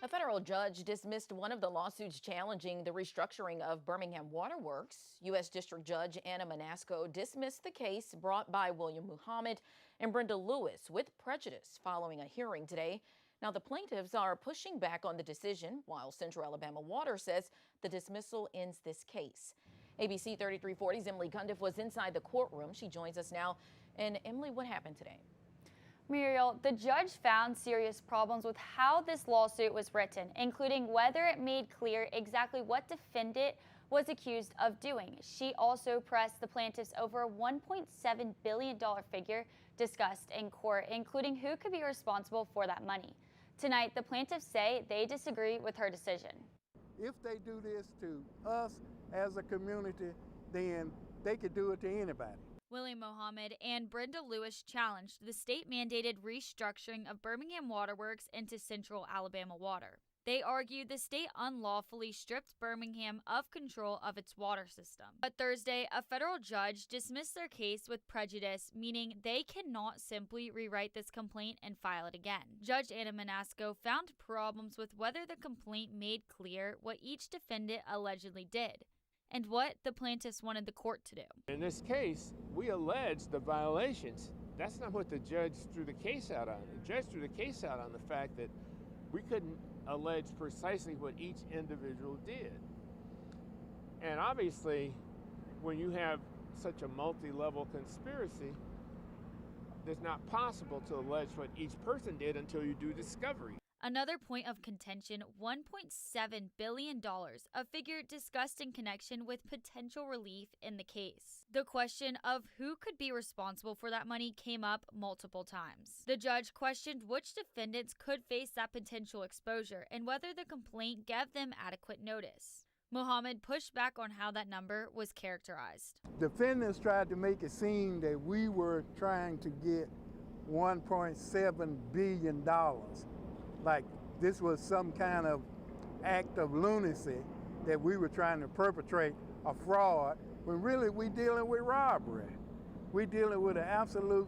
A federal judge dismissed one of the lawsuits challenging the restructuring of Birmingham Water Works. U.S. District Judge Anna Manasco dismissed the case brought by William Muhammad and Brenda Lewis with prejudice following a hearing today. Now, the plaintiffs are pushing back on the decision, while Central Alabama Water says the dismissal ends this case. ABC 3340's Emily Cundiff was inside the courtroom. She joins us now. And Emily, what happened today? Muriel, the judge found serious problems with how this lawsuit was written, including whether it made clear exactly what defendant was accused of doing. She also pressed the plaintiffs over a $1.7 billion figure discussed in court, including who could be responsible for that money. Tonight, the plaintiffs say they disagree with her decision. If they do this to us as a community, then they could do it to anybody. William Muhammad and Brenda Lewis challenged the state-mandated restructuring of Birmingham Water Works into Central Alabama Water. They argued the state unlawfully stripped Birmingham of control of its water system. But Thursday, a federal judge dismissed their case with prejudice, meaning they cannot simply rewrite this complaint and file it again. Judge Anna Manasco found problems with whether the complaint made clear what each defendant allegedly did and what the plaintiffs wanted the court to do. In this case, we allege the violations. That's not what the judge threw the case out on. The judge threw the case out on the fact that we couldn't allege precisely what each individual did. And obviously, when you have such a multi-level conspiracy, it's not possible to allege what each person did until you do discovery. Another point of contention, $1.7 billion, a figure discussed in connection with potential relief in the case. The question of who could be responsible for that money came up multiple times. The judge questioned which defendants could face that potential exposure and whether the complaint gave them adequate notice. Muhammad pushed back on how that number was characterized. Defendants tried to make it seem that we were trying to get $1.7 billion. Like this was some kind of act of lunacy that we were trying to perpetrate a fraud, when really we're dealing with robbery. We're dealing with an absolute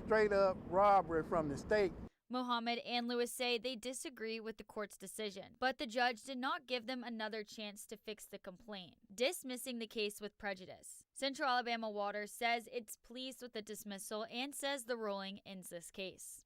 straight up robbery from the state. Muhammad and Lewis say they disagree with the court's decision, but the judge did not give them another chance to fix the complaint, dismissing the case with prejudice. Central Alabama Water says it's pleased with the dismissal and says the ruling ends this case.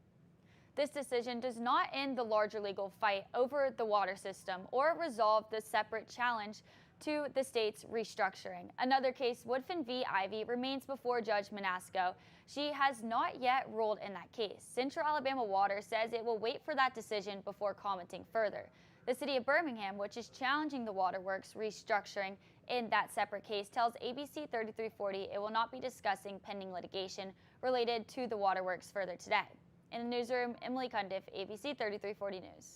This decision does not end the larger legal fight over the water system or resolve the separate challenge to the state's restructuring. Another case, Woodfin v. Ivy, remains before Judge Manasco. She has not yet ruled in that case. Central Alabama Water says it will wait for that decision before commenting further. The city of Birmingham, which is challenging the waterworks restructuring in that separate case, tells ABC 3340 it will not be discussing pending litigation related to the waterworks further today. In the newsroom, Emily Cundiff, ABC 3340 News.